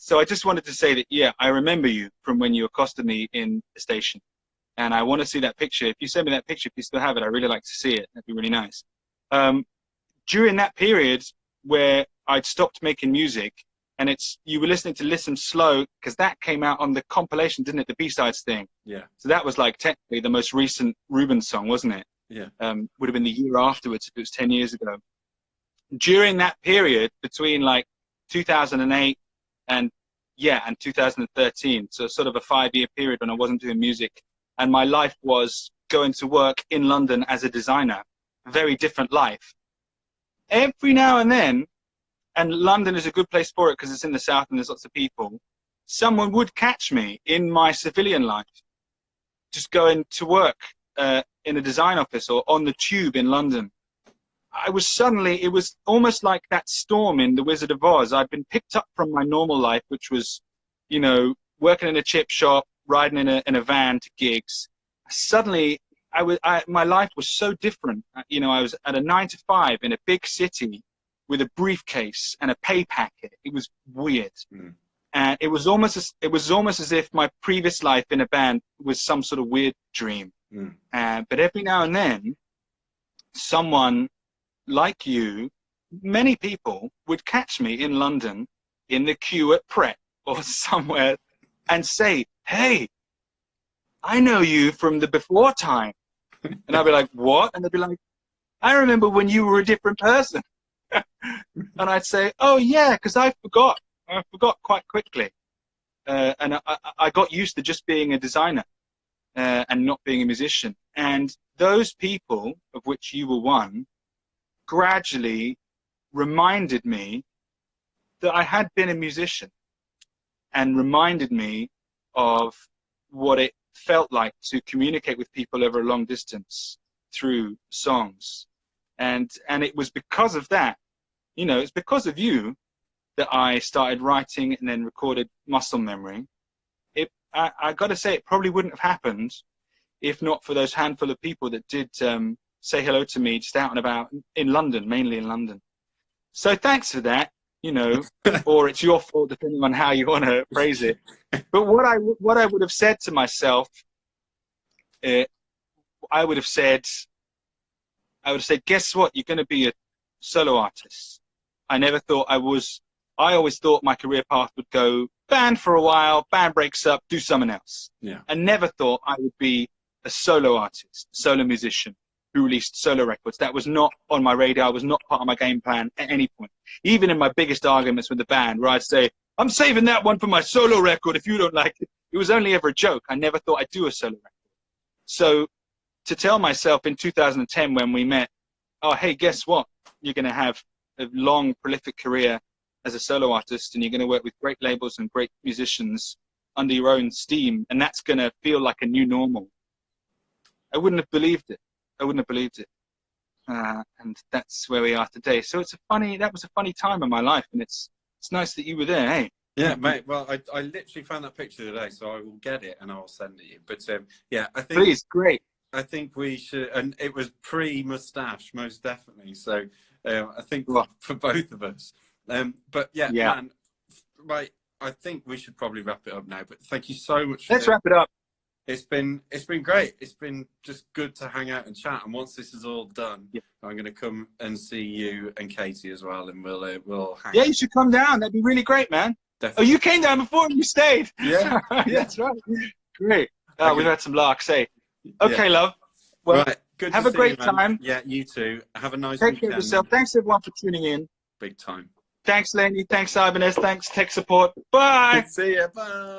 So I just wanted to say that, yeah, I remember you from when you accosted me in the station. And I want to see that picture. If you send me that picture, if you still have it, I'd really like to see it. That'd be really nice. During that period where I'd stopped making music, and you were listening to Listen Slow, because that came out on the compilation, didn't it? The B-sides thing. Yeah. So that was like technically the most recent Reuben song, wasn't it? Yeah. Would have been the year afterwards if it was 10 years ago. During that period between like 2008 and 2013, so sort of a 5-year period when I wasn't doing music, and my life was going to work in London as a designer, very different life. Every now and then, and London is a good place for it because it's in the south and there's lots of people, someone would catch me in my civilian life, just going to work in a design office or on the tube in London. It was almost like that storm in The Wizard of Oz. I'd been picked up from my normal life, which was, you know, working in a chip shop, riding in a van to gigs. Suddenly, my life was so different. You know, I was at a 9-to-5 in a big city with a briefcase and a pay packet. It was weird. And it was almost as if my previous life in a band was some sort of weird dream. But every now and then, someone like you, many people would catch me in London in the queue at Pret or somewhere and say, "Hey, I know you from the before time." And I'd be like, "What?" And they'd be like, "I remember when you were a different person." And I'd say, "Oh yeah, because I forgot quite quickly." And I got used to just being a designer and not being a musician. And those people, of which you were one, gradually reminded me that I had been a musician, and reminded me of what it felt like to communicate with people over a long distance through songs. And it was because of that, you know, it's because of you that I started writing and then recorded Muscle Memory. I got to say, it probably wouldn't have happened if not for those handful of people that did say hello to me just out and about in London, mainly in London. So thanks for that, you know, or it's your fault depending on how you want to phrase it. But what I would have said to myself, I would have said, guess what? You're going to be a solo artist. I never thought I was. I always thought my career path would go band for a while, band breaks up, do something else. Yeah. I never thought I would be a solo artist, solo musician who released solo records. That was not on my radar, was not part of my game plan at any point. Even in my biggest arguments with the band, where I'd say, "I'm saving that one for my solo record if you don't like it." It was only ever a joke. I never thought I'd do a solo record. So to tell myself in 2010 when we met, "Oh, hey, guess what? You're going to have a long, prolific career as a solo artist, and you're going to work with great labels and great musicians under your own steam, and that's going to feel like a new normal." I wouldn't have believed it. I wouldn't have believed it. And that's where we are today. So that was a funny time in my life, and it's nice that you were there, hey? Yeah, mate. Well, I literally found that picture today, so I will get it and I'll send it you. But yeah, I think. Please, great. I think we should, and it was pre-mustache, most definitely. So I think for both of us. But yeah, man, right. I think we should probably wrap it up now. But thank you so much. Let's wrap it up. It's been great. It's been just good to hang out and chat. And once this is all done, I'm going to come and see you and Katie as well, and we'll hang. Yeah, out. you should come down. That'd be really great, man. Definitely. Oh, you came down before and you stayed. Yeah, That's right. Great. We've had some larks, eh? Okay, love. Well, right. Good have to a see great you, man. time. Yeah, you too. Have a nice Take weekend. care of yourself. Thanks everyone for tuning in. Big time. Thanks, Laney. Thanks, Ibanez. Thanks, tech support. Bye. See ya. Bye.